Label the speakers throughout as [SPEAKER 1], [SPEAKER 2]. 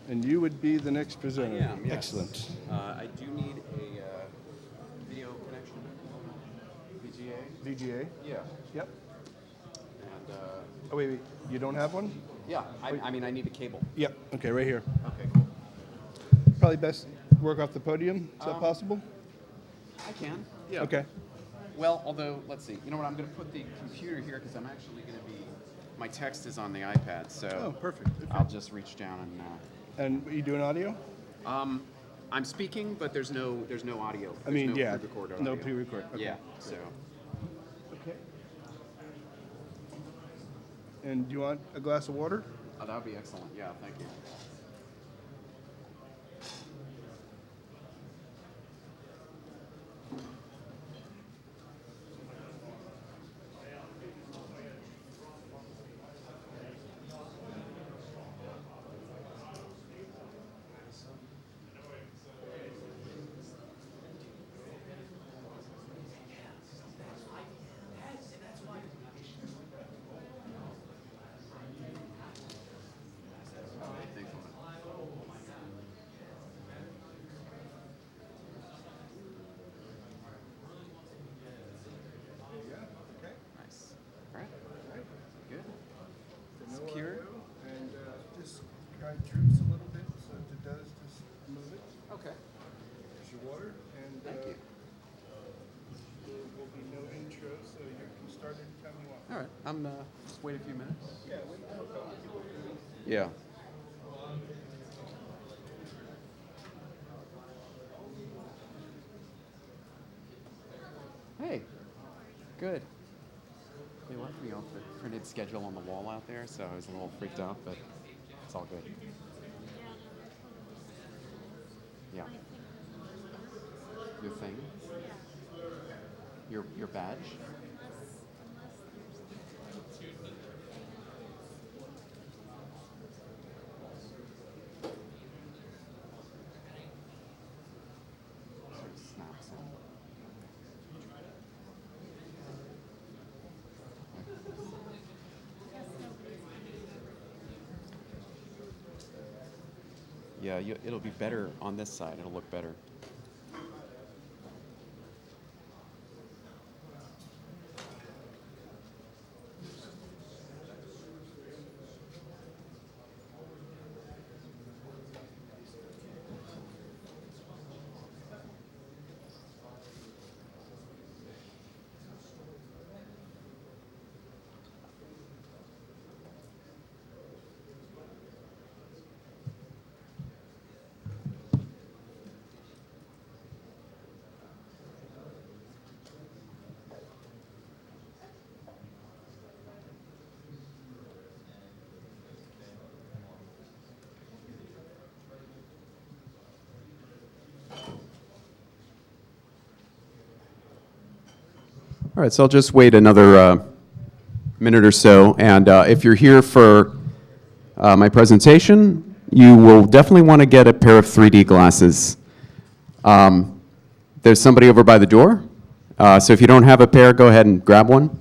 [SPEAKER 1] And you would be the next presenter.
[SPEAKER 2] I am, yes.
[SPEAKER 1] Excellent.
[SPEAKER 2] I do need a video connection. VGA?
[SPEAKER 1] VGA?
[SPEAKER 2] Yeah.
[SPEAKER 1] Yep.
[SPEAKER 2] And,
[SPEAKER 1] Oh, wait. You don't have one?
[SPEAKER 2] yeah, I mean, I need a cable.
[SPEAKER 1] Yep. Okay, right here.
[SPEAKER 2] Okay, cool.
[SPEAKER 1] Probably best work off the podium. Is that possible?
[SPEAKER 2] I can. Yeah.
[SPEAKER 1] Okay.
[SPEAKER 2] Well, although, let's see. You know what? I'm going to put the computer here because I'm actually going to be. My text is on the iPad, so.
[SPEAKER 1] Oh, perfect. Okay.
[SPEAKER 2] I'll just reach down and.
[SPEAKER 1] And are you doing audio?
[SPEAKER 2] I'm speaking, but there's no audio.
[SPEAKER 1] I mean,
[SPEAKER 2] no
[SPEAKER 1] yeah.
[SPEAKER 2] pre-record
[SPEAKER 1] No
[SPEAKER 2] audio.
[SPEAKER 1] pre-record. Okay.
[SPEAKER 2] Yeah. So.
[SPEAKER 1] Okay. And do you want a glass of water?
[SPEAKER 2] Oh, that would be excellent. Yeah. Thank you. Nice. All right. Good. Secure.
[SPEAKER 1] And just kind of droops a little bit, so if it does, just move it.
[SPEAKER 2] Okay.
[SPEAKER 1] There's your water, and
[SPEAKER 2] Thank you.
[SPEAKER 1] there will be no intro, so you can start anytime you want.
[SPEAKER 2] All right. I'm just wait a few minutes.
[SPEAKER 1] Yeah, we can help out people.
[SPEAKER 2] Yeah. Hey. Good. They left me off the printed schedule on the wall out there, so I was a little freaked out, but it's all good. Yeah. Your thing? Your badge? Sort of snaps in. Yeah, it'll be better on this side. It'll look better. All right, so I'll just wait another minute or so. And if you're here for my presentation, you will definitely want to get a pair of 3D glasses. There's somebody over by the door. So if you don't have a pair, go ahead and grab one.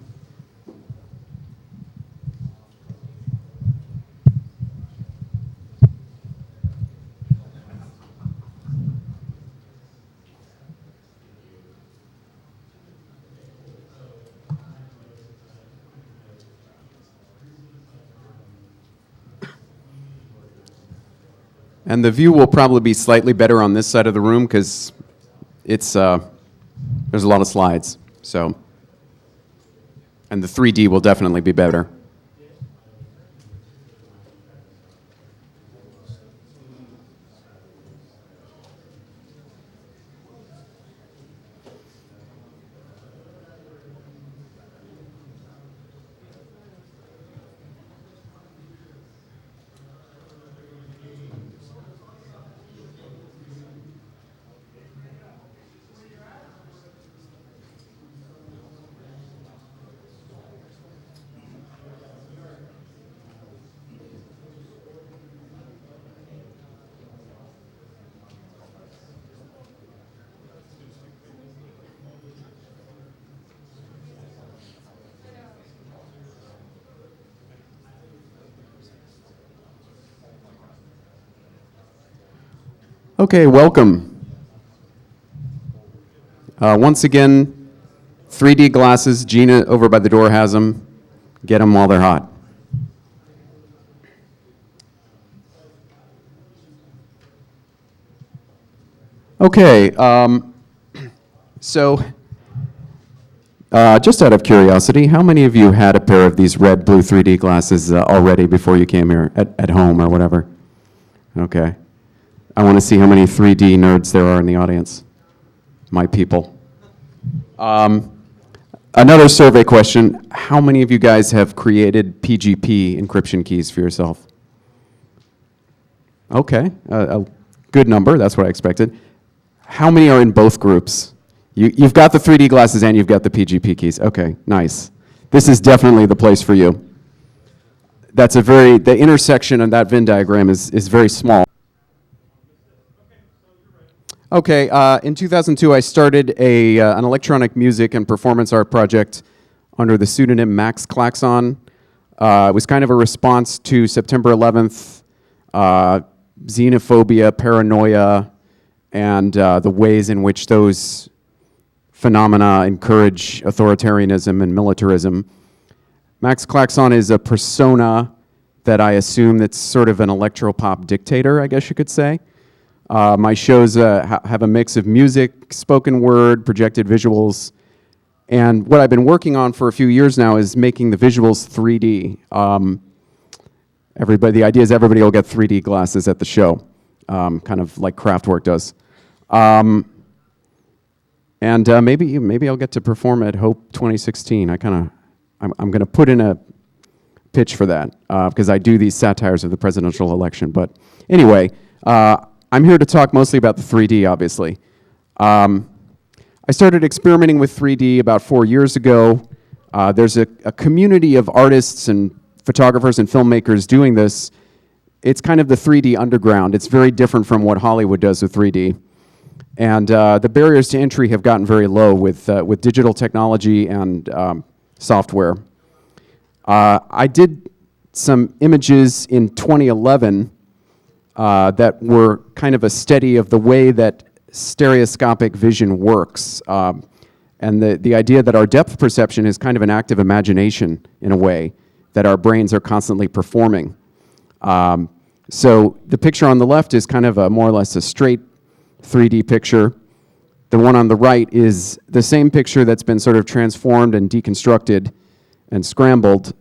[SPEAKER 2] And the view will probably be slightly better on this side of the room because it's there's a lot of slides. So, and the 3D will definitely be better. Okay, welcome. Once again, 3D glasses. Gina over by the door has them. Get them while they're hot. Okay, so just out of curiosity, how many of you had a pair of these red, blue 3D glasses already before you came here, at home or whatever? Okay. I want to see how many 3D nerds there are in the audience. My people. Another survey question. How many of you guys have created PGP encryption keys for yourself? Okay, a good number. That's what I expected. How many are in both groups? You've got the 3D glasses and you've got the PGP keys. Okay, nice. This is definitely the place for you. That's the intersection of that Venn diagram is very small. Okay, in 2002 I started an electronic music and performance art project under the pseudonym Max Clarke. It was kind of a response to September 11th, xenophobia, paranoia, and the ways in which those phenomena encourage authoritarianism and militarism. Max Clarke is a persona that I assume that's sort of an electropop dictator, I guess you could say. My shows have a mix of music, spoken word, projected visuals, and what I've been working on for a few years now is making the visuals 3D. The idea is everybody will get 3D glasses at the show, kind of like Kraftwerk does. Maybe I'll get to perform at Hope 2016. I'm going to put in a pitch for that because I do these satires of the presidential election. But anyway, I'm here to talk mostly about the 3D, obviously. I started experimenting with 3D about 4 years ago. There's a community of artists and photographers and filmmakers doing this. It's kind of the 3D underground. It's very different from what Hollywood does with 3D. And the barriers to entry have gotten very low with digital technology and software. I did some images in 2011 that were kind of a study of the way that stereoscopic vision works. And the idea that our depth perception is kind of an active imagination in a way, that our brains are constantly performing. So the picture on the left is kind of more or less a straight 3D picture. The one on the right is the same picture that's been sort of transformed and deconstructed and scrambled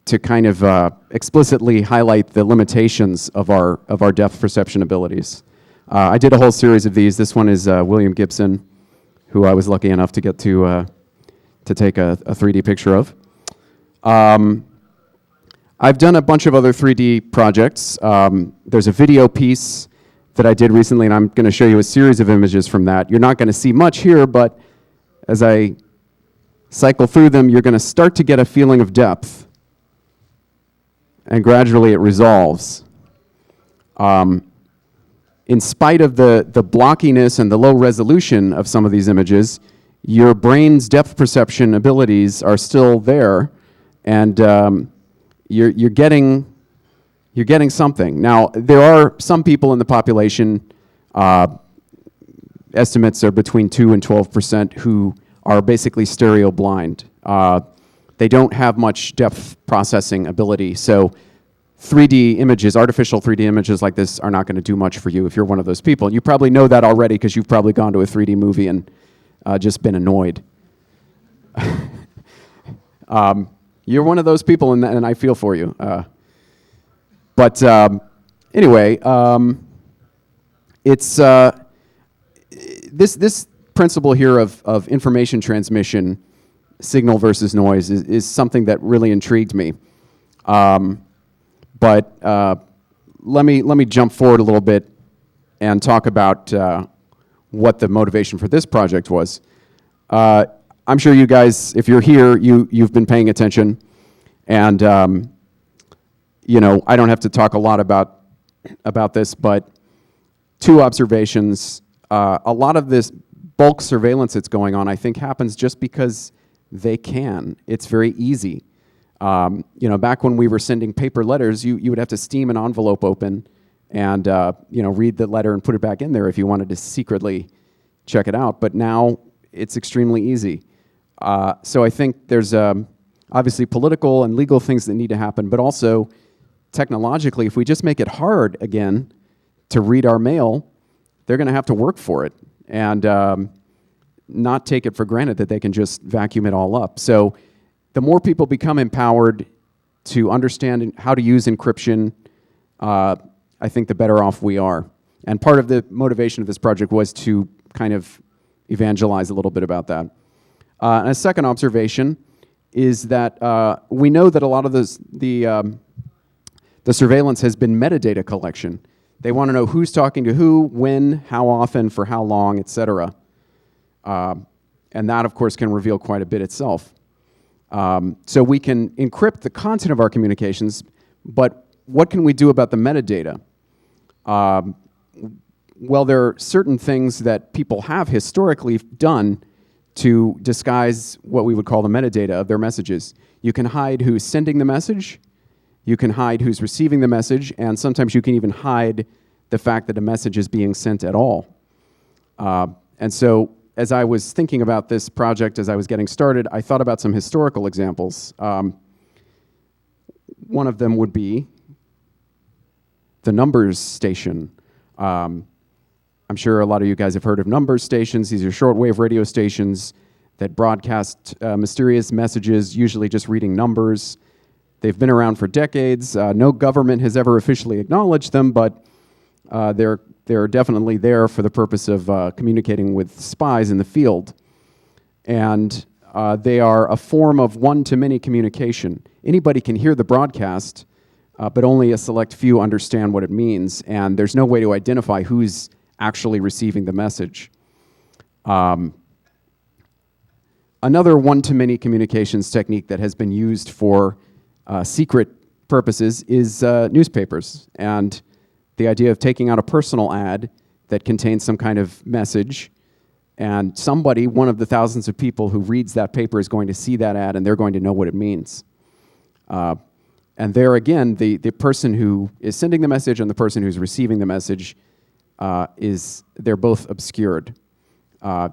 [SPEAKER 2] to kind of explicitly highlight the limitations of our depth perception abilities. I did a whole series of these. This one is William Gibson, who I was lucky enough to get to take a 3D picture of. I've done a bunch of other 3D projects. There's a video piece that I did recently, and I'm going to show you a series of images from that. You're not going to see much here, but as I cycle through them, you're going to start to get a feeling of depth, and gradually it resolves. In spite of the blockiness and the low resolution of some of these images, your brain's depth perception abilities are still there, and you're getting something. Now, there are some people in the population, estimates are between 2 and 12%, who are basically stereo blind. They don't have much depth processing ability, so 3D images, artificial 3D images like this are not going to do much for you if you're one of those people. And you probably know that already because you've probably gone to a 3D movie and just been annoyed. You're one of those people, and I feel for you. But anyway, it's this principle here of information transmission, signal versus noise, is something that really intrigued me. But let me jump forward a little bit and talk about what the motivation for this project was. I'm sure you guys, if you're here, you've been paying attention, and I don't have to talk a lot about this, but 2 observations. A lot of this bulk surveillance that's going on, I think, happens just because they can. It's very easy. Back when we were sending paper letters, you would have to steam an envelope open, and read the letter and put it back in there if you wanted to secretly check it out. But now it's extremely easy. So I think there's obviously political and legal things that need to happen, but also technologically, if we just make it hard again to read our mail, they're going to have to work for it and not take it for granted that they can just vacuum it all up. So the more people become empowered to understand how to use encryption, I think the better off we are. And part of the motivation of this project was to kind of evangelize a little bit about that. And a second observation is that we know that a lot of the surveillance has been metadata collection. They want to know who's talking to who, when, how often, for how long, et cetera. And that, of course, can reveal quite a bit itself. So we can encrypt the content of our communications, but what can we do about the metadata? Well, there are certain things that people have historically done to disguise what we would call the metadata of their messages. You can hide who's sending the message, you can hide who's receiving the message, and sometimes you can even hide the fact that a message is being sent at all. And so, as I was thinking about this project, as I was getting started, I thought about some historical examples. One of them would be the numbers station. I'm sure a lot of you guys have heard of numbers stations. These are shortwave radio stations that broadcast mysterious messages, usually just reading numbers. They've been around for decades. No government has ever officially acknowledged them, but they're definitely there for the purpose of communicating with spies in the field. And they are a form of one-to-many communication. Anybody can hear the broadcast, but only a select few understand what it means, and there's no way to identify who's actually receiving the message. Another one-to-many communications technique that has been used for secret purposes is newspapers, and the idea of taking out a personal ad that contains some kind of message, and somebody, one of the thousands of people who reads that paper, is going to see that ad, and they're going to know what it means. And there again, the person who is sending the message and the person who's receiving the message they're both obscured. I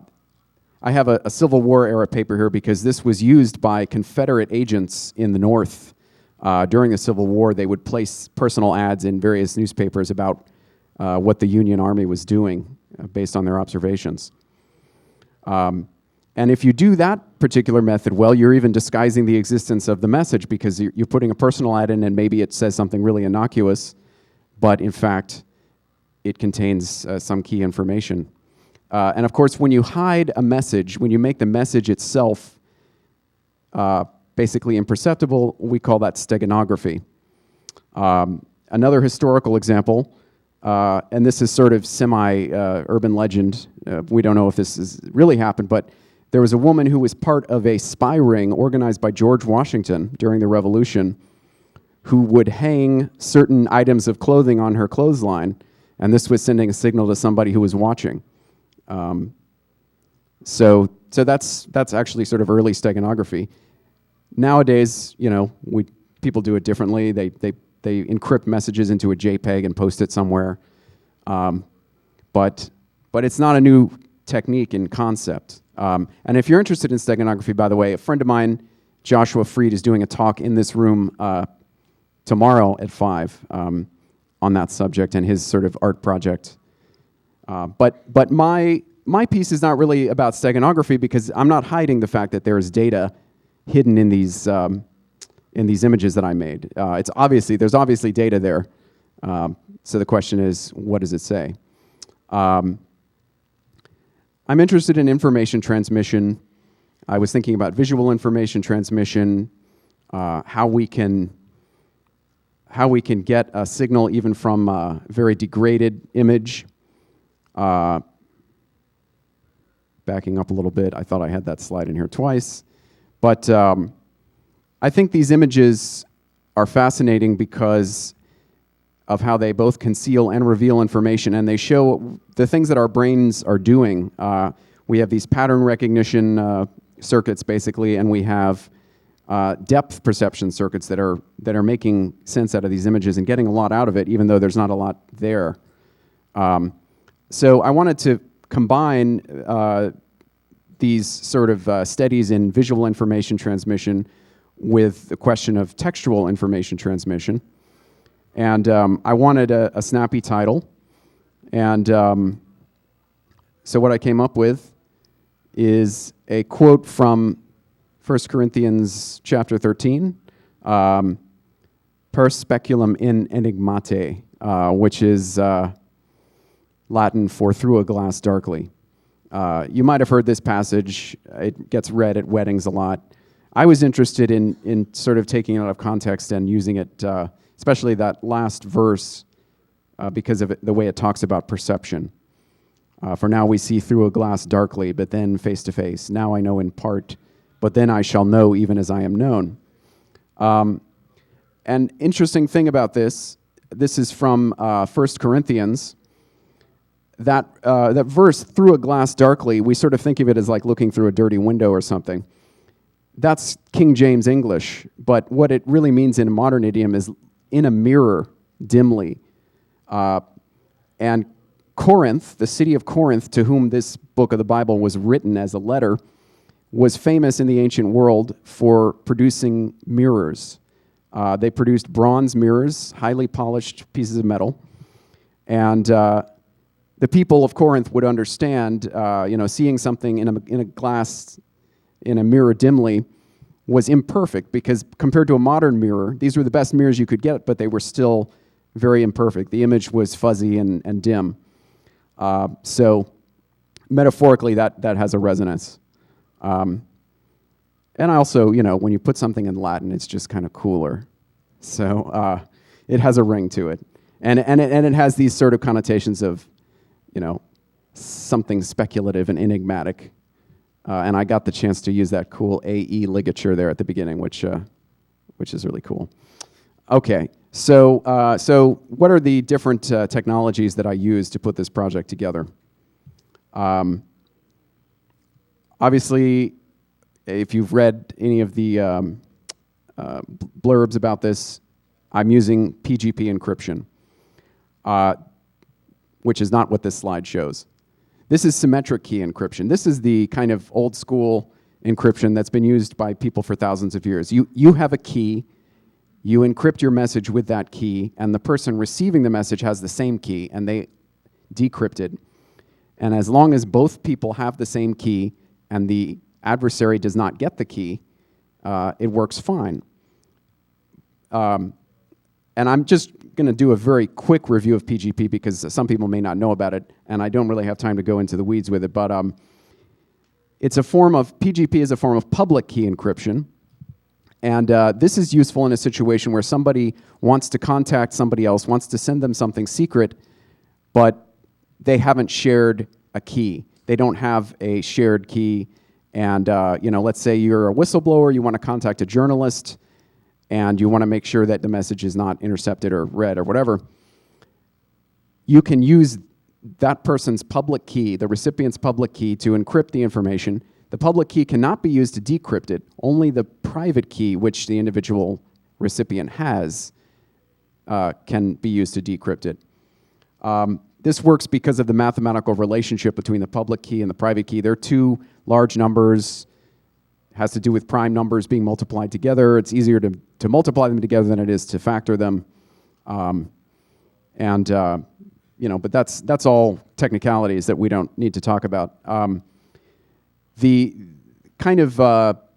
[SPEAKER 2] have a Civil War era paper here because this was used by Confederate agents in the North. During the Civil War, they would place personal ads in various newspapers about what the Union Army was doing based on their observations. And if you do that particular method well, you're even disguising the existence of the message because you're putting a personal ad in and maybe it says something really innocuous, but in fact, it contains some key information. And of course, when you hide a message, when you make the message itself basically imperceptible, we call that steganography. Another historical example, and this is sort of semi-urban legend. We don't know if this has really happened, but there was a woman who was part of a spy ring organized by George Washington during the Revolution who would hang certain items of clothing on her clothesline, and this was sending a signal to somebody who was watching. So that's actually sort of early steganography. Nowadays, people do it differently. They encrypt messages into a JPEG and post it somewhere. But it's not a new technique in concept. And if you're interested in steganography, by the way, a friend of mine, Joshua Freed, is doing a talk in this room tomorrow at 5 on that subject and his sort of art project. But my piece is not really about steganography because I'm not hiding the fact that there is data hidden in these images that I made. There's obviously data there. So the question is, what does it say? I'm interested in information transmission. I was thinking about visual information transmission, how we can get a signal even from a very degraded image. Backing up a little bit, I thought I had that slide in here twice. But I think these images are fascinating because of how they both conceal and reveal information, and they show the things that our brains are doing. We have these pattern recognition circuits, basically, and we have depth perception circuits that are making sense out of these images and getting a lot out of it, even though there's not a lot there. So I wanted to combine these sort of studies in visual information transmission with the question of textual information transmission. And I wanted a snappy title. And so what I came up with is a quote from 1 Corinthians chapter 13, per speculum in Ænigmate, which is Latin for through a glass darkly. You might have heard this passage. It gets read at weddings a lot. I was interested in sort of taking it out of context and using it, especially that last verse, because of the way it talks about perception. For now we see through a glass darkly, but then face to face. Now I know in part, but then I shall know even as I am known. An interesting thing about this is from 1 Corinthians. That verse, through a glass darkly, we sort of think of it as like looking through a dirty window or something. That's King James English, but what it really means in a modern idiom is in a mirror, dimly. And Corinth, the city of Corinth, to whom this book of the Bible was written as a letter, was famous in the ancient world for producing mirrors. They produced bronze mirrors, highly polished pieces of metal, and the people of Corinth would understand, seeing something in a glass, in a mirror dimly, was imperfect, because compared to a modern mirror, these were the best mirrors you could get, but they were still very imperfect. The image was fuzzy and dim. So metaphorically, that has a resonance. And also, when you put something in Latin, it's just kind of cooler. So it has a ring to it. And it has these sort of connotations of, something speculative and enigmatic. And I got the chance to use that cool AE ligature there at the beginning, which is really cool. Okay, so what are the different technologies that I use to put this project together? Obviously, if you've read any of the blurbs about this, I'm using PGP encryption, which is not what this slide shows. This is symmetric key encryption. This is the kind of old school encryption that's been used by people for thousands of years. You have a key, you encrypt your message with that key, and the person receiving the message has the same key, and they decrypt it. And as long as both people have the same key and the adversary does not get the key, it works fine. And I'm just going to do a very quick review of PGP because some people may not know about it, and I don't really have time to go into the weeds with it, but PGP is a form of public key encryption, and this is useful in a situation where somebody wants to contact somebody else, wants to send them something secret, but they haven't shared a key. They don't have a shared key, and let's say you're a whistleblower, you want to contact a journalist, and you want to make sure that the message is not intercepted or read or whatever. You can use that person's public key, the recipient's public key, to encrypt the information. The public key cannot be used to decrypt it. Only the private key, which the individual recipient has, can be used to decrypt it. This works because of the mathematical relationship between the public key and the private key. They're two large numbers. It has to do with prime numbers being multiplied together. It's easier to multiply them together than it is to factor them. But that's all technicalities that we don't need to talk about. The kind of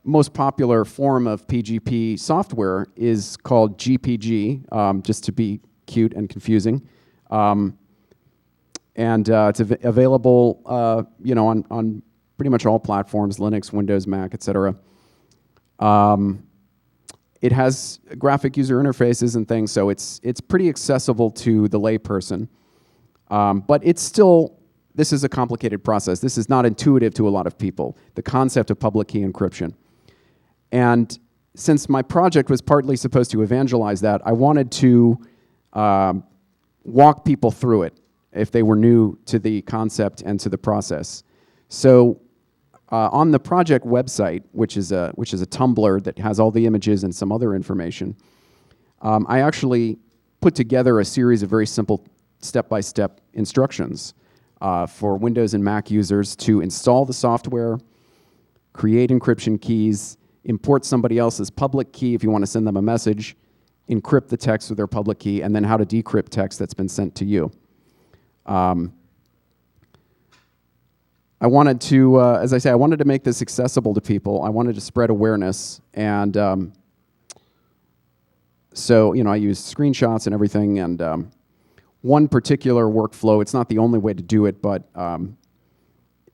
[SPEAKER 2] most popular form of PGP software is called GPG, just to be cute and confusing. It's available, on pretty much all platforms: Linux, Windows, Mac, etc. It has graphic user interfaces and things, so it's pretty accessible to the layperson. But this is a complicated process. This is not intuitive to a lot of people, the concept of public key encryption. And since my project was partly supposed to evangelize that, I wanted to walk people through it if they were new to the concept and to the process. So On the project website, which is a Tumblr that has all the images and some other information, I actually put together a series of very simple step-by-step instructions for Windows and Mac users to install the software, create encryption keys, import somebody else's public key if you want to send them a message, encrypt the text with their public key, and then how to decrypt text that's been sent to you. I wanted to, as I say, I wanted to make this accessible to people. I wanted to spread awareness, and so I used screenshots and everything, and one particular workflow, it's not the only way to do it, but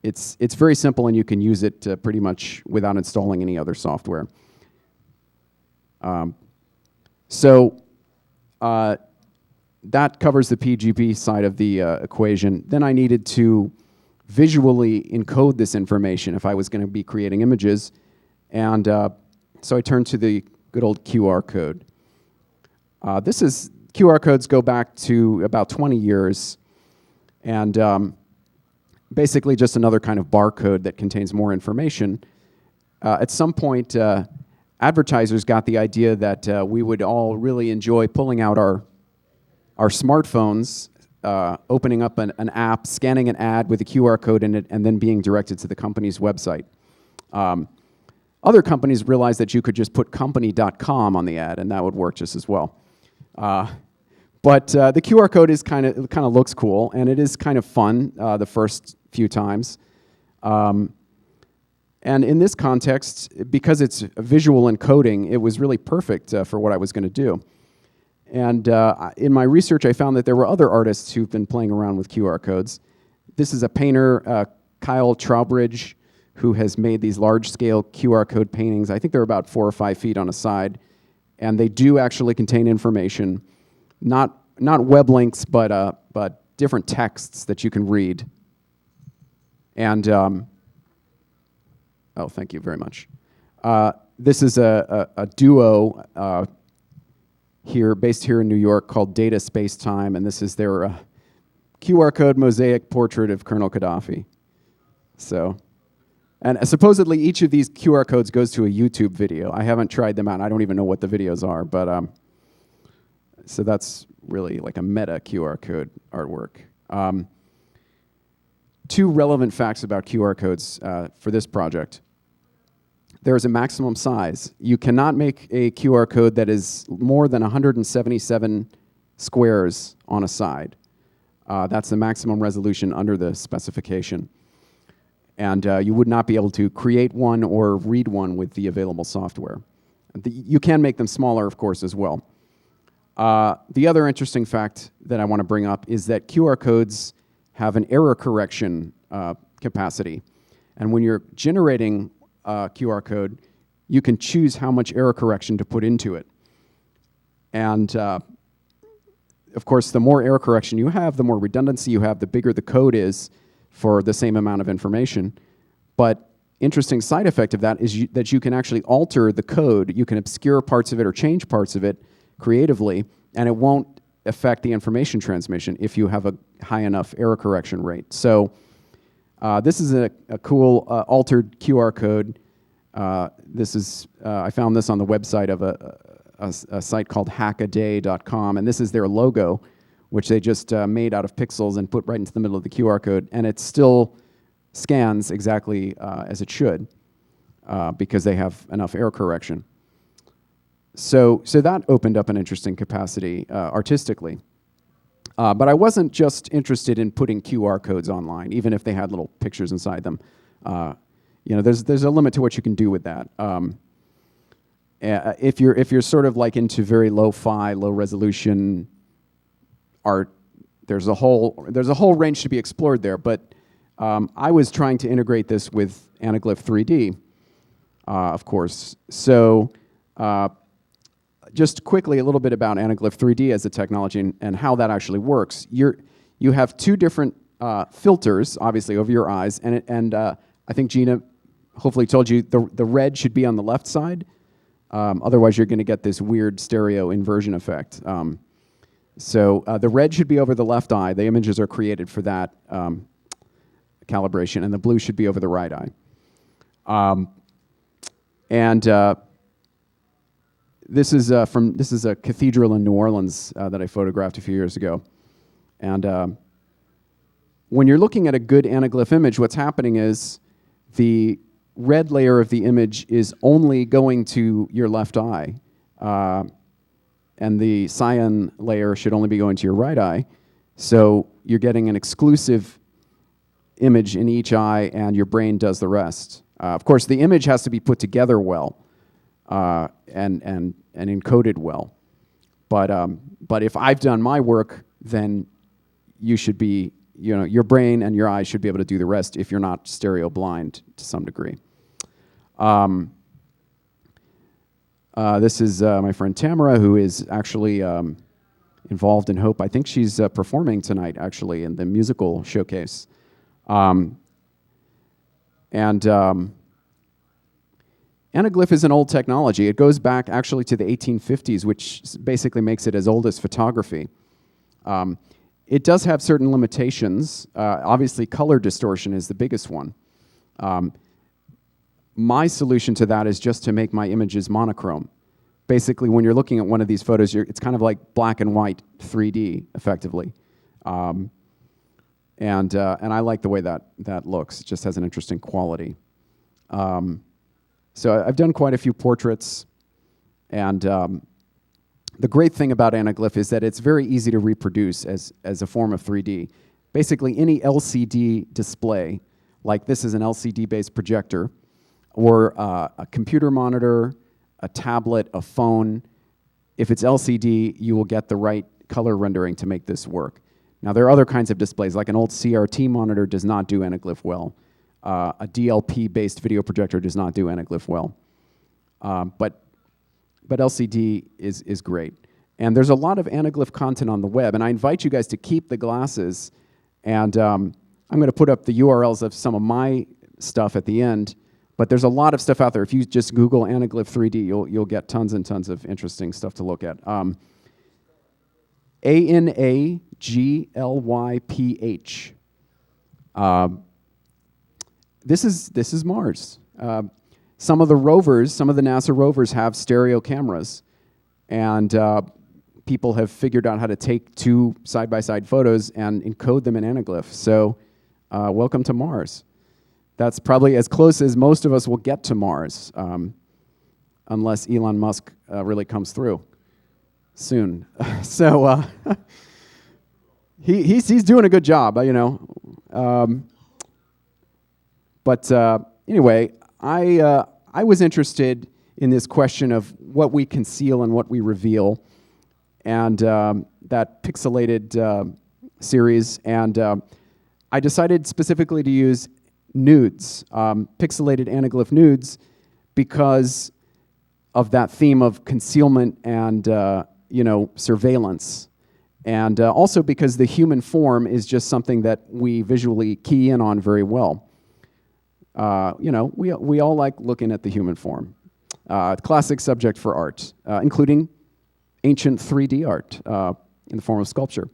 [SPEAKER 2] it's very simple, and you can use it pretty much without installing any other software. So that covers the PGP side of the equation. Then I needed to visually encode this information if I was going to be creating images, and so I turned to the good old QR code. QR codes go back to about 20 years, and basically just another kind of barcode that contains more information. At some point, advertisers got the idea that we would all really enjoy pulling out our smartphones, opening up an app, scanning an ad with a QR code in it, and then being directed to the company's website. Other companies realized that you could just put company.com on the ad, and that would work just as well. But the QR code is kind of looks cool, and it is kind of fun the first few times. And in this context, because it's visual encoding, it was really perfect for what I was going to do. And in my research, I found that there were other artists who've been playing around with QR codes. This is a painter, Kyle Trowbridge, who has made these large-scale QR code paintings. I think they're about 4 or 5 feet on a side, and they do actually contain information, not web links, but different texts that you can read. And oh, thank you very much. This is a duo based here in New York called Data Space Time, and this is their QR code mosaic portrait of Colonel Gaddafi. So, and supposedly each of these QR codes goes to a YouTube video. I haven't tried them out. I don't even know what the videos are, but so that's really like a meta QR code artwork. 2 relevant facts about QR codes for this project. There's a maximum size. You cannot make a QR code that is more than 177 squares on a side. That's the maximum resolution under the specification. And you would not be able to create one or read one with the available software. You can make them smaller, of course, as well. The other interesting fact that I want to bring up is that QR codes have an error correction capacity. And when you're generating a QR code, you can choose how much error correction to put into it. And of course, the more error correction you have, the more redundancy you have, the bigger the code is for the same amount of information. But interesting side effect of that is that you can actually alter the code. You can obscure parts of it or change parts of it creatively, and it won't affect the information transmission if you have a high enough error correction rate. So this is a cool altered QR code. I found this on the website of a site called hackaday.com, and this is their logo, which they just made out of pixels and put right into the middle of the QR code, and it still scans exactly as it should because they have enough error correction. So that opened up an interesting capacity artistically. But I wasn't just interested in putting QR codes online, even if they had little pictures inside them. There's a limit to what you can do with that. If you're sort of like into very lo-fi, low resolution art, there's a whole range to be explored there. But I was trying to integrate this with Anaglyph 3D, of course. So just quickly, a little bit about Anaglyph 3D as a technology and how that actually works. You have 2 different filters, obviously, over your eyes, and I think Gina hopefully told you the red should be on the left side. Otherwise, you're going to get this weird stereo inversion effect. So the red should be over the left eye. The images are created for that calibration, and the blue should be over the right eye. And this is a cathedral in New Orleans that I photographed a few years ago. And when you're looking at a good anaglyph image, what's happening is the red layer of the image is only going to your left eye, and the cyan layer should only be going to your right eye. So you're getting an exclusive image in each eye, and your brain does the rest. Of course, the image has to be put together well and encoded well. But if I've done my work, then you should be, your brain and your eyes should be able to do the rest if you're not stereo blind to some degree. This is my friend Tamara, who is actually involved in Hope. I think she's performing tonight, actually, in the musical showcase. Anaglyph is an old technology. It goes back actually to the 1850s, which basically makes it as old as photography. It does have certain limitations. Obviously, color distortion is the biggest one. My solution to that is just to make my images monochrome. Basically, when you're looking at one of these photos, it's kind of like black and white 3D, effectively. And I like the way that looks. It just has an interesting quality. So I've done quite a few portraits, and the great thing about anaglyph is that it's very easy to reproduce as a form of 3D. Basically, any LCD display, like this is an LCD-based projector, or a computer monitor, a tablet, a phone, if it's LCD, you will get the right color rendering to make this work. Now, there are other kinds of displays, like an old CRT monitor does not do anaglyph well. A DLP-based video projector does not do anaglyph well. But LCD is great. And there's a lot of anaglyph content on the web, and I invite you guys to keep the glasses, and I'm going to put up the URLs of some of my stuff at the end, but there's a lot of stuff out there. If you just Google anaglyph 3D, you'll get tons and tons of interesting stuff to look at. ANAGLYPH. This is Mars. Some of the NASA rovers have stereo cameras, and people have figured out how to take two side-by-side photos and encode them in anaglyph. So welcome to Mars. That's probably as close as most of us will get to Mars, unless Elon Musk really comes through soon. So he's doing a good job, But anyway, I was interested in this question of what we conceal and what we reveal, and that pixelated series, and I decided specifically to use nudes, pixelated anaglyph nudes, because of that theme of concealment and surveillance, and also because the human form is just something that we visually key in on very well. We all like looking at the human form. Classic subject for art, including ancient 3D art in the form of sculpture.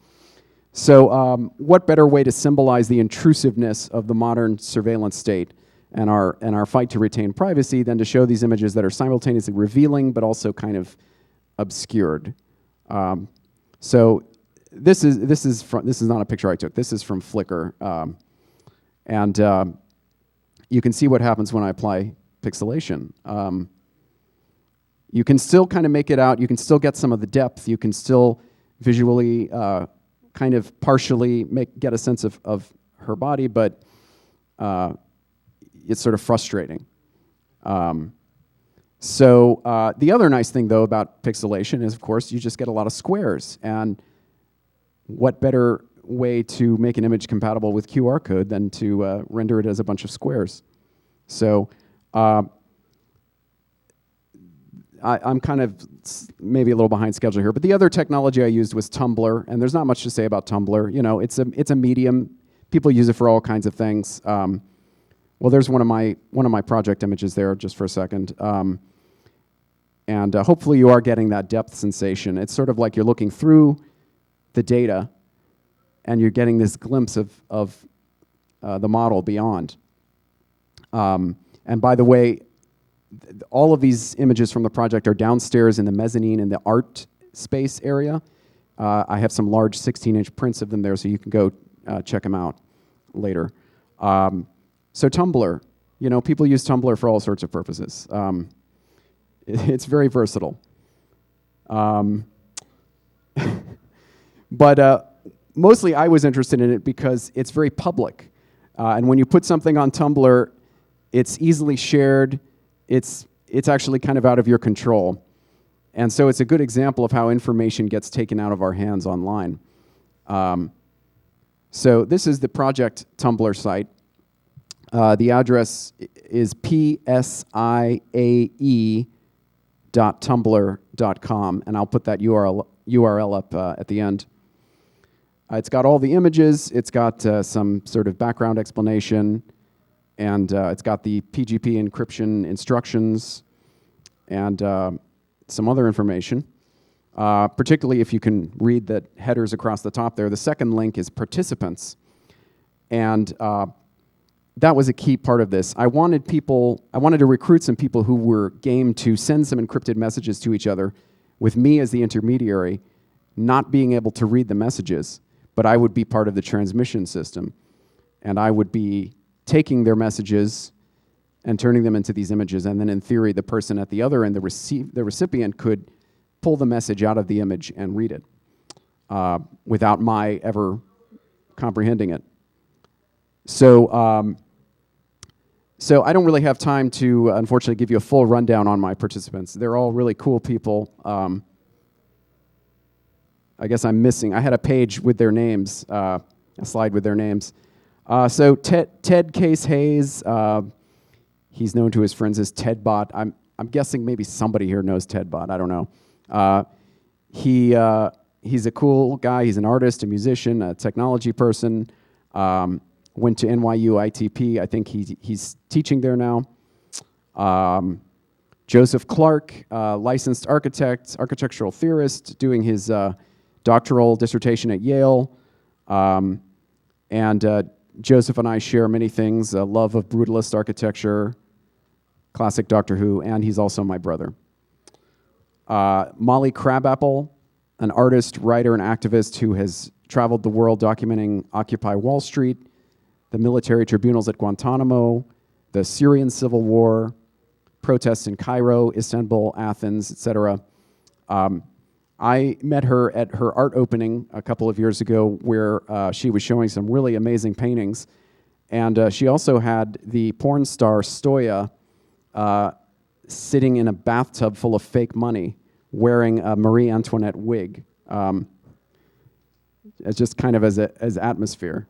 [SPEAKER 2] So what better way to symbolize the intrusiveness of the modern surveillance state and our fight to retain privacy than to show these images that are simultaneously revealing but also kind of obscured. So this is not a picture I took. This is from Flickr, and you can see what happens when I apply pixelation. You can still kind of make it out. You can still get some of the depth. You can still visually kind of partially get a sense of her body, but it's sort of frustrating. So the other nice thing, though, about pixelation is, of course, you just get a lot of squares. And what better way to make an image compatible with QR code than to render it as a bunch of squares? So I'm kind of maybe a little behind schedule here, but the other technology I used was Tumblr, and there's not much to say about Tumblr. It's a medium. People use it for all kinds of things. Well, there's one of my project images there, just for a second, and hopefully you are getting that depth sensation. It's sort of like you're looking through the data, and you're getting this glimpse of the model beyond. And by the way, all of these images from the project are downstairs in the mezzanine in the art space area. I have some large 16-inch prints of them there, so you can go check them out later. So Tumblr, people use Tumblr for all sorts of purposes. It's very versatile. But mostly I was interested in it because it's very public. And when you put something on Tumblr, it's easily shared. It's actually kind of out of your control. And so it's a good example of how information gets taken out of our hands online. So this is the project Tumblr site. The address is psiae.tumblr.com, and I'll put that URL up at the end. It's got all the images, it's got some sort of background explanation, and it's got the PGP encryption instructions, and some other information, particularly if you can read the headers across the top there. The second link is participants, and that was a key part of this. I wanted to recruit some people who were game to send some encrypted messages to each other with me as the intermediary, not being able to read the messages, but I would be part of the transmission system. And I would be taking their messages and turning them into these images. And then in theory, the person at the other end, the recipient, could pull the message out of the image and read it without my ever comprehending it. So I don't really have time to, unfortunately, give you a full rundown on my participants. They're all really cool people. I guess I'm missing. I had a page with their names, a slide with their names. So Ted Case Hayes, he's known to his friends as Tedbot. I'm guessing maybe somebody here knows Tedbot. I don't know. He's a cool guy. He's an artist, a musician, a technology person. Went to NYU ITP. I think he's teaching there now. Joseph Clarke, licensed architect, architectural theorist, doing his doctoral dissertation at Yale. And Joseph and I share many things, a love of brutalist architecture, classic Doctor Who, and he's also my brother. Molly Crabapple, an artist, writer, and activist who has traveled the world documenting Occupy Wall Street, the military tribunals at Guantanamo, the Syrian civil war, protests in Cairo, Istanbul, Athens, etc. I met her at her art opening a couple of years ago where she was showing some really amazing paintings. And she also had the porn star Stoya sitting in a bathtub full of fake money wearing a Marie Antoinette wig. It's just kind of as atmosphere.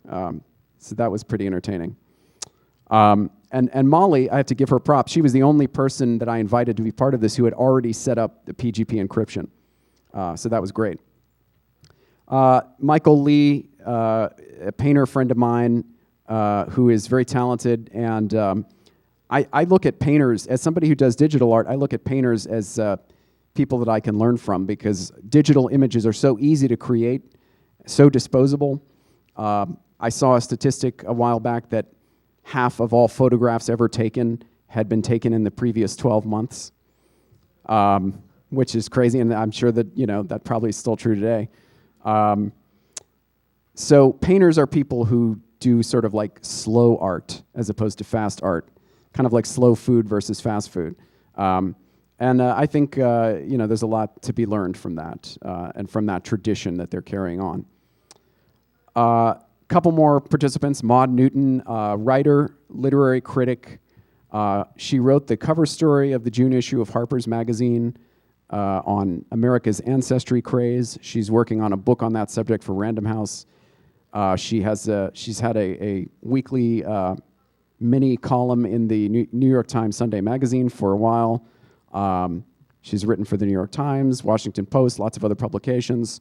[SPEAKER 2] So that was pretty entertaining. And Molly, I have to give her props. She was the only person that I invited to be part of this who had already set up the PGP encryption. So that was great. Michael Lee, a painter friend of mine who is very talented. And I look at painters, as somebody who does digital art, I look at painters as people that I can learn from because digital images are so easy to create, so disposable. I saw a statistic a while back that half of all photographs ever taken had been taken in the previous 12 months, which is crazy, and I'm sure that that probably is still true today. So painters are people who do sort of like slow art as opposed to fast art, kind of like slow food versus fast food. And I think there's a lot to be learned from that and from that tradition that they're carrying on. Couple more participants. Maud Newton, writer, literary critic. She wrote the cover story of the June issue of Harper's Magazine on America's ancestry craze. She's working on a book on that subject for Random House. She's had a weekly mini column in the New York Times Sunday Magazine for a while. She's written for the New York Times, Washington Post, lots of other publications.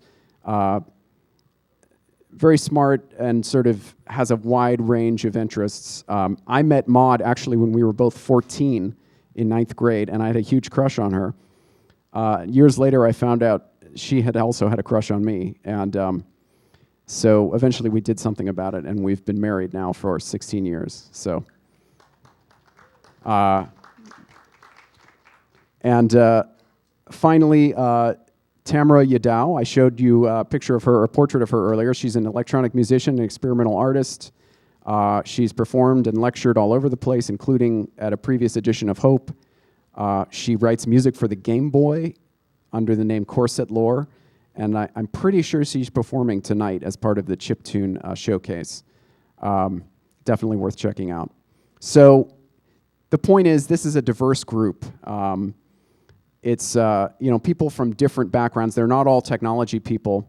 [SPEAKER 2] Very smart and sort of has a wide range of interests. I met Maud actually when we were both 14 in 9th grade, and I had a huge crush on her. Years later, I found out she had also had a crush on me, and so eventually we did something about it, and we've been married now for 16 years. So And finally, Tamara Yadao. I showed you a picture of her, a portrait of her earlier. She's an electronic musician and experimental artist. She's performed and lectured all over the place, including at a previous edition of Hope. She writes music for the Game Boy under the name Corset Lore, and I'm pretty sure she's performing tonight as part of the Chiptune showcase. Definitely worth checking out. So the point is, this is a diverse group. It's people from different backgrounds. They're not all technology people.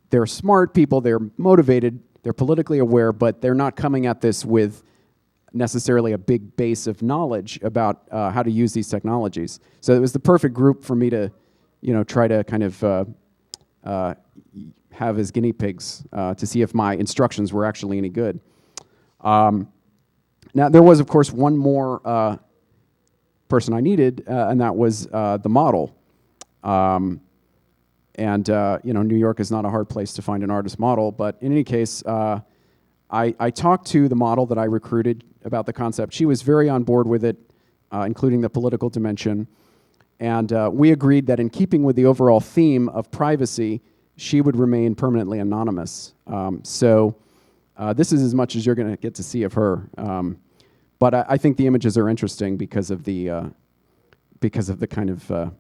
[SPEAKER 2] They're smart people. They're motivated. They're politically aware, but they're not coming at this with necessarily a big base of knowledge about how to use these technologies. So it was the perfect group for me to, try to kind of have as guinea pigs to see if my instructions were actually any good. Now, there was, of course, one more person I needed, and that was the model. New York is not a hard place to find an artist model, but in any case, I talked to the model that I recruited about the concept. She was very on board with it, including the political dimension, and we agreed that in keeping with the overall theme of privacy, she would remain permanently anonymous. This is as much as you're going to get to see of her. But I think the images are interesting because of the kind of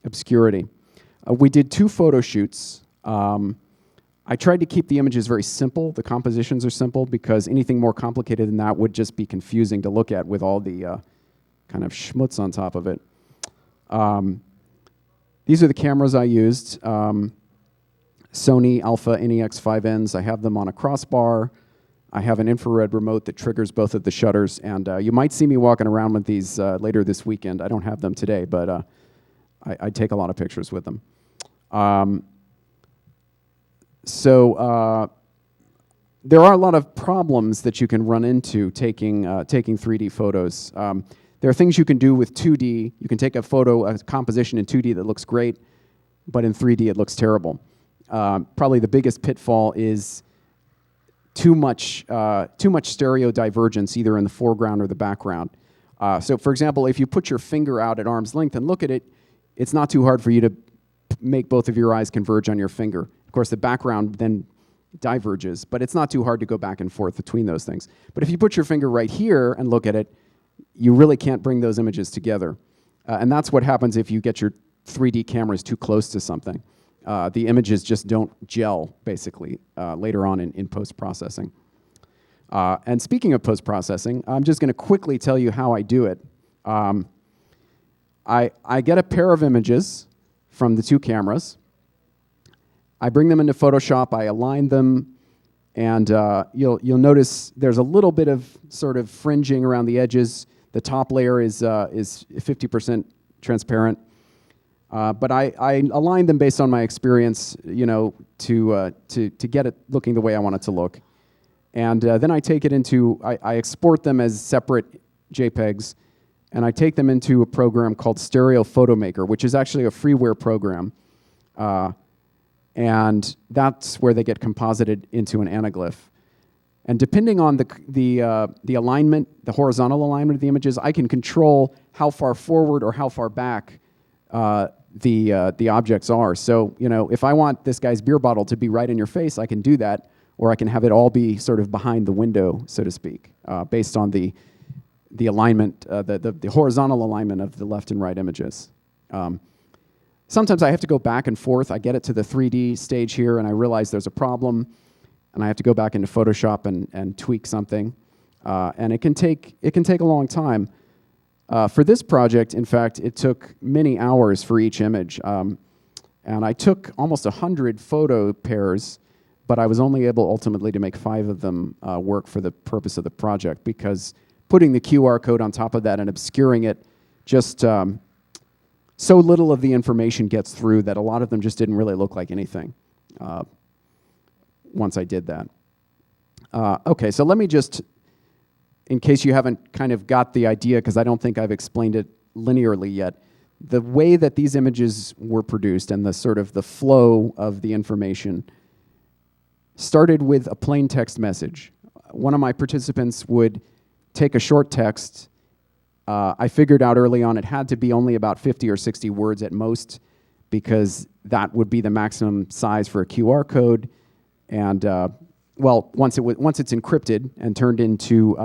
[SPEAKER 2] obscurity. We did 2 photo shoots. I tried to keep the images very simple. The compositions are simple because anything more complicated than that would just be confusing to look at with all the kind of schmutz on top of it. These are the cameras I used. Sony Alpha NEX5Ns. I have them on a crossbar. I have an infrared remote that triggers both of the shutters, and you might see me walking around with these later this weekend. I don't have them today, but I take a lot of pictures with them. There are a lot of problems that you can run into taking 3D photos. There are things you can do with 2D. You can take a composition in 2D that looks great, but in 3D it looks terrible. Probably the biggest pitfall is too much stereo divergence, either in the foreground or the background. So, for example, if you put your finger out at arm's length and look at it, it's not too hard for you to make both of your eyes converge on your finger. Of course, the background then diverges, but it's not too hard to go back and forth between those things. But if you put your finger right here and look at it, you really can't bring those images together. And that's what happens if you get your 3D cameras too close to something. The images just don't gel, basically, later on in post-processing. And speaking of post-processing, I'm just going to quickly tell you how I do it. I get a pair of images from the 2 cameras. I bring them into Photoshop, I align them, and you'll notice there's a little bit of sort of fringing around the edges. The top layer is 50% transparent. But I align them based on my experience, to get it looking the way I want it to look. And then I take it into, I export them as separate JPEGs, and I take them into a program called Stereo Photo Maker, which is actually a freeware program. And that's where they get composited into an anaglyph. And depending on the alignment, the horizontal alignment of the images, I can control how far forward or how far back the objects are. So, if I want this guy's beer bottle to be right in your face, I can do that, or I can have it all be sort of behind the window, so to speak, based on the alignment, the horizontal alignment of the left and right images. Sometimes I have to go back and forth. I get it to the 3D stage here, and I realize there's a problem, and I have to go back into Photoshop and tweak something, and it can take a long time. For this project, in fact, it took many hours for each image, and I took almost 100 photo pairs, but I was only able ultimately to make 5 of them work for the purpose of the project, because putting the QR code on top of that and obscuring it, just so little of the information gets through that a lot of them just didn't really look like anything once I did that. Okay, so let me just, in case you haven't kind of got the idea, because I don't think I've explained it linearly yet, the way that these images were produced and the sort of the flow of the information started with a plain text message. One of my participants would take a short text, I figured out early on it had to be only about 50 or 60 words at most, because that would be the maximum size for a QR code. And well, once it's encrypted and turned into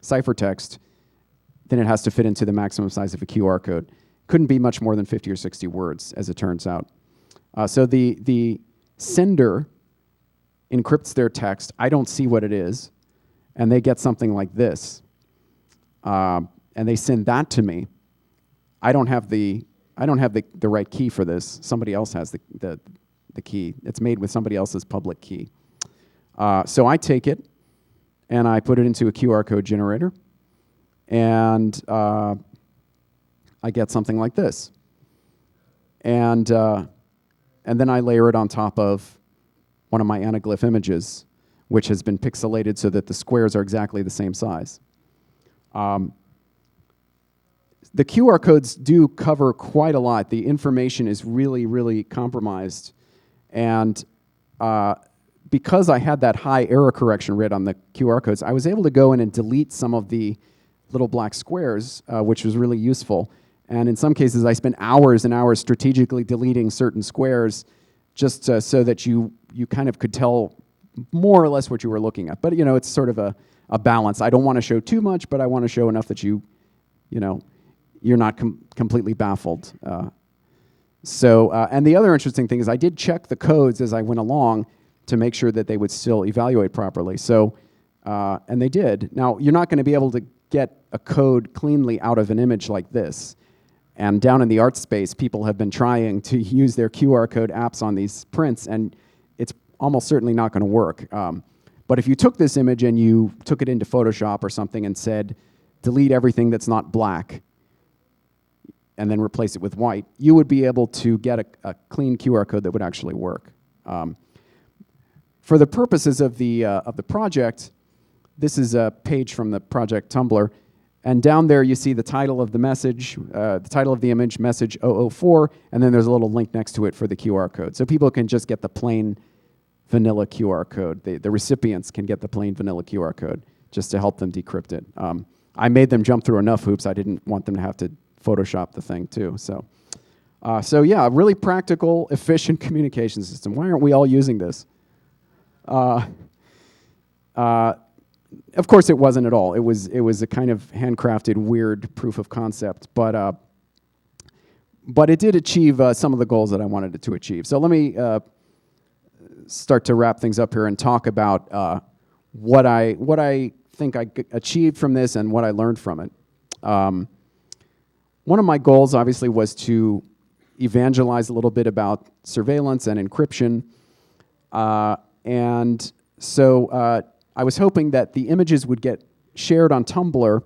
[SPEAKER 2] ciphertext, then it has to fit into the maximum size of a QR code. Couldn't be much more than 50 or 60 words, as it turns out. So the sender encrypts their text. I don't see what it is, and they get something like this, and they send that to me. I don't have the right key for this. Somebody else has the key. It's made with somebody else's public key. So I take it and I put it into a QR code generator, and I get something like this. And then I layer it on top of one of my anaglyph images, which has been pixelated so that the squares are exactly the same size. The QR codes do cover quite a lot. The information is really, really compromised. And because I had that high error correction rate on the QR codes, I was able to go in and delete some of the little black squares, which was really useful. And in some cases, I spent hours and hours strategically deleting certain squares just so that you kind of could tell more or less what you were looking at. But, it's sort of a balance. I don't want to show too much, but I want to show enough that you're not completely baffled. And the other interesting thing is I did check the codes as I went along to make sure that they would still evaluate properly. So, and they did. Now, you're not going to be able to get a code cleanly out of an image like this. And down in the art space, people have been trying to use their QR code apps on these prints, and it's almost certainly not going to work. But if you took this image and you took it into Photoshop or something and said, delete everything that's not black, and then replace it with white, you would be able to get a clean QR code that would actually work. For the purposes of the project, this is a page from the project Tumblr, and down there you see the title of the message, the title of the image, message 004, and then there's a little link next to it for the QR code. So people can just get the plain vanilla QR code. The recipients can get the plain vanilla QR code just to help them decrypt it. I made them jump through enough hoops. I didn't want them to have to Photoshop the thing too. So yeah, really practical, efficient communication system. Why aren't we all using this? Of course, it wasn't at all. It was a kind of handcrafted, weird proof of concept, but it did achieve some of the goals that I wanted it to achieve. So let me start to wrap things up here and talk about what I think I achieved from this and what I learned from it. One of my goals, obviously, was to evangelize a little bit about surveillance and encryption. And so I was hoping that the images would get shared on Tumblr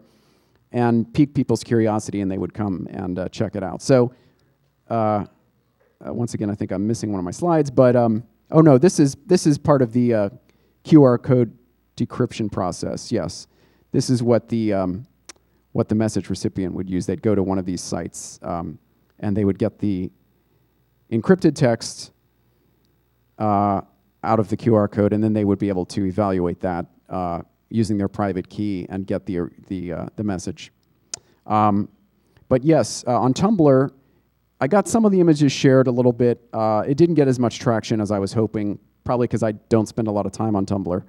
[SPEAKER 2] and pique people's curiosity, and they would come and check it out. So once again, I think I'm missing one of my slides, but oh no, this is part of the QR code decryption process. Yes, this is what the message recipient would use. They'd go to one of these sites, and they would get the encrypted text out of the QR code, and then they would be able to evaluate that using their private key and get the message. But yes, on Tumblr, I got some of the images shared a little bit. It didn't get as much traction as I was hoping, probably because I don't spend a lot of time on Tumblr.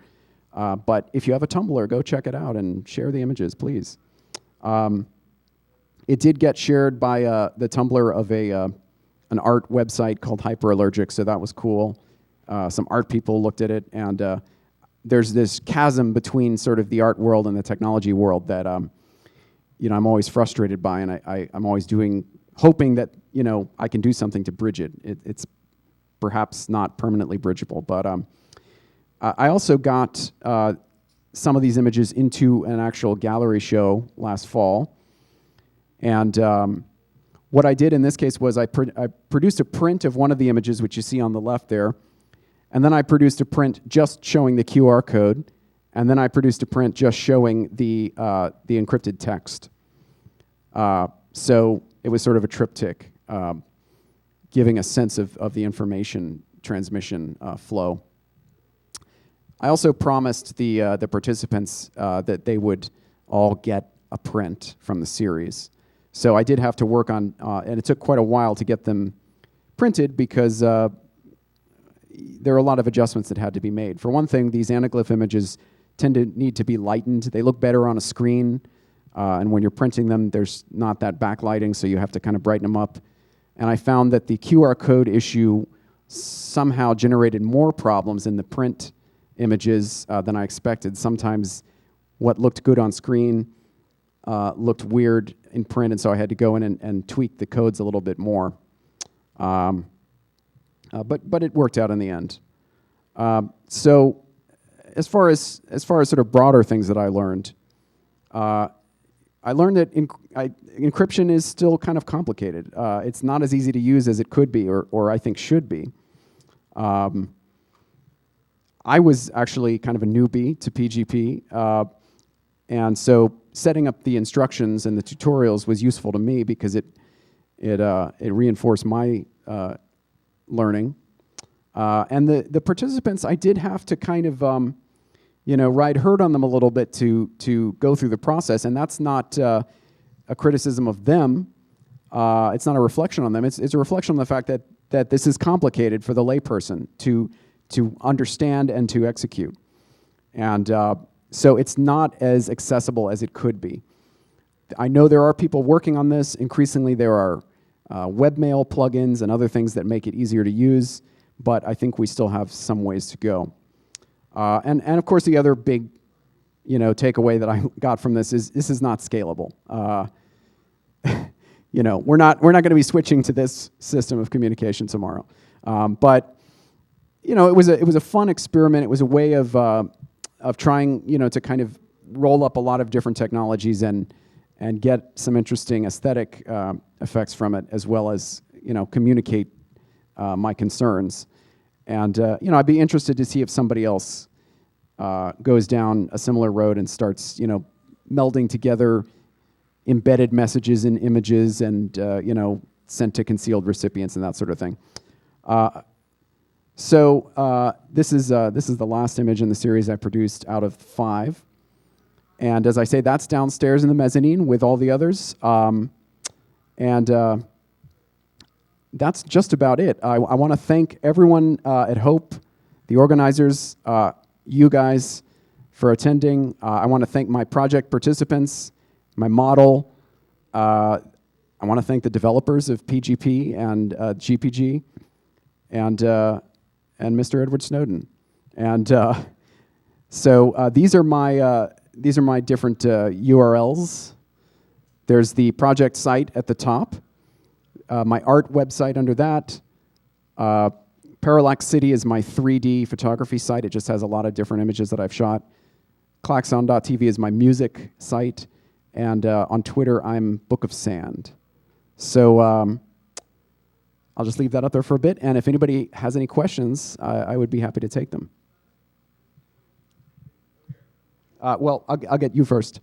[SPEAKER 2] But if you have a Tumblr, go check it out and share the images, please. It did get shared by the Tumblr of an art website called Hyperallergic, so that was cool. Some art people looked at it, and there's this chasm between sort of the art world and the technology world that I'm always frustrated by, and I'm always hoping that I can do something to bridge it. It's perhaps not permanently bridgeable, but I also got some of these images into an actual gallery show last fall, and what I did in this case was I produced a print of one of the images, which you see on the left there, and then I produced a print just showing the QR code, and then I produced a print just showing the encrypted text. So it was sort of a triptych, giving a sense of the information transmission flow. I also promised the participants that they would all get a print from the series. So I did have to work on, and it took quite a while to get them printed because there are a lot of adjustments that had to be made. For one thing, these anaglyph images tend to need to be lightened. They look better on a screen, and when you're printing them, there's not that backlighting, so you have to kind of brighten them up. And I found that the QR code issue somehow generated more problems in the print images than I expected. Sometimes what looked good on screen looked weird in print, and so I had to go in and tweak the codes a little bit more. But it worked out in the end. So as far as sort of broader things that I learned that encryption is still kind of complicated. It's not as easy to use as it could be, or I think should be. I was actually kind of a newbie to PGP, and so setting up the instructions and the tutorials was useful to me because it reinforced my learning. And the participants, I did have to kind of ride herd on them a little bit to go through the process, and that's not a criticism of them. It's not a reflection on them. It's a reflection on the fact that this is complicated for the layperson to understand and to execute. And so it's not as accessible as it could be. I know there are people working on this. Increasingly, there are webmail plugins and other things that make it easier to use, but I think we still have some ways to go. And of course, the other big takeaway that I got from this is this is not scalable. We're not going to be switching to this system of communication tomorrow. But it was a fun experiment. It was a way of trying to kind of roll up a lot of different technologies and get some interesting aesthetic effects from it, as well as communicate my concerns. And I'd be interested to see if somebody else goes down a similar road and starts melding together embedded messages in images and sent to concealed recipients and that sort of thing. So this is the last image in the series I produced out of 5. And as I say, that's downstairs in the mezzanine with all the others. That's just about it. I want to thank everyone at Hope, the organizers, you guys for attending. I want to thank my project participants, my model. I want to thank the developers of PGP and GPG, and Mr. Edward Snowden. And so these are my different URLs. There's the project site at the top. My art website under that. Parallax City is my 3D photography site. It just has a lot of different images that I've shot. Klaxon.tv is my music site. And on Twitter, I'm Book of Sand. So I'll just leave that up there for a bit. And if anybody has any questions, I would be happy to take them. Well, I'll get you first.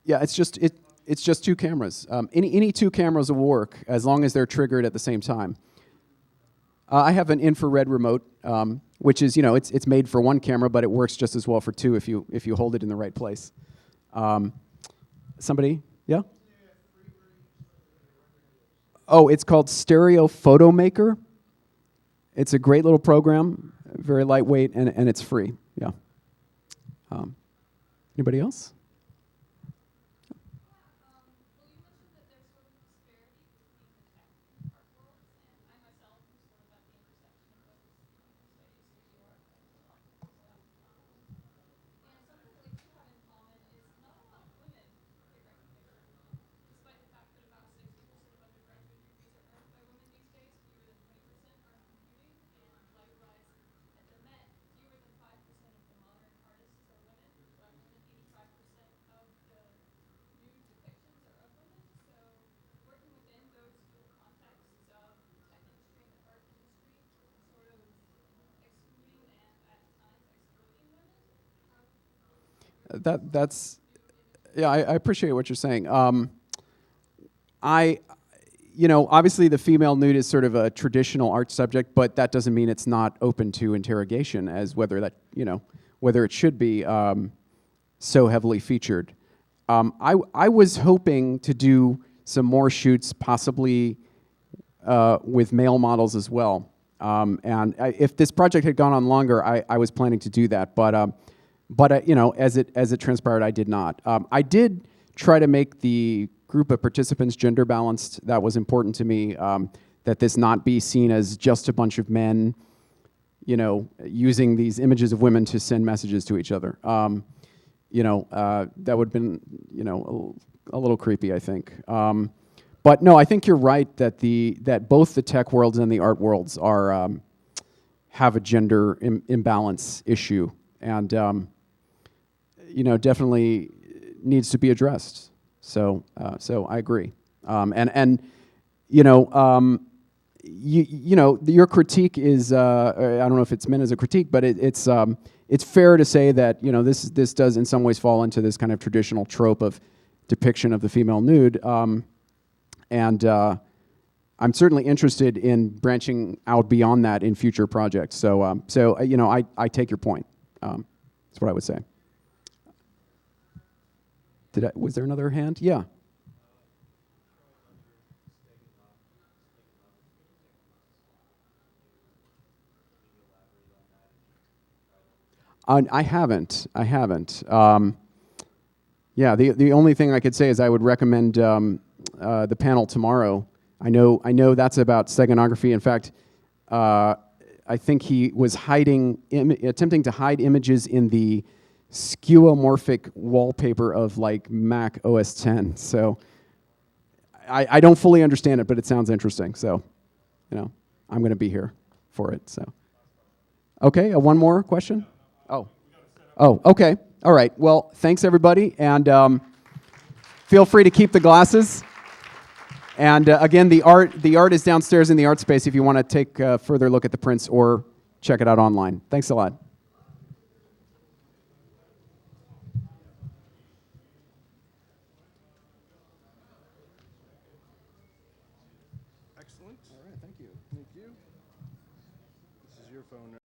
[SPEAKER 2] Yeah, it's just 2 cameras. Any 2 cameras will work as long as they're triggered at the same time. I have an infrared remote, which is it's made for 1 camera, but it works just as well for 2 if you hold it in the right place. Somebody? Yeah. Oh, it's called Stereo Photo Maker. It's a great little program, very lightweight, and it's free. Yeah. Anybody else? Yeah, I appreciate what you're saying. obviously the female nude is sort of a traditional art subject, but that doesn't mean it's not open to interrogation as whether that, whether it should be so heavily featured. I was hoping to do some more shoots, possibly with male models as well. If this project had gone on longer, I was planning to do that, but as it transpired, I did not. I did try to make the group of participants gender balanced. That was important to me, that this not be seen as just a bunch of men, using these images of women to send messages to each other. That would have been, a little creepy, I think. But no, I think you're right that both the tech worlds and the art worlds have a gender imbalance issue, and definitely needs to be addressed. So I agree. Your critique is I don't know if it's meant as a critique, but it's fair to say that this does in some ways fall into this kind of traditional trope of depiction of the female nude. I'm certainly interested in branching out beyond that in future projects. So I take your point. That's what I would say. Was there another hand? Yeah. I haven't. Yeah, the only thing I could say is I would recommend the panel tomorrow. I know that's about steganography. In fact, I think he was attempting to hide images in the skeuomorphic wallpaper of like Mac OS X. So I don't fully understand it, but it sounds interesting. So, I'm going to be here for it. So, okay, one more question. Oh, okay. All right. Well, thanks everybody, and feel free to keep the glasses. And again, the art is downstairs in the art space if you want to take a further look at the prints or check it out online. Thanks a lot.
[SPEAKER 1] Excellent. All right, thank you. Thank you. This is your phone.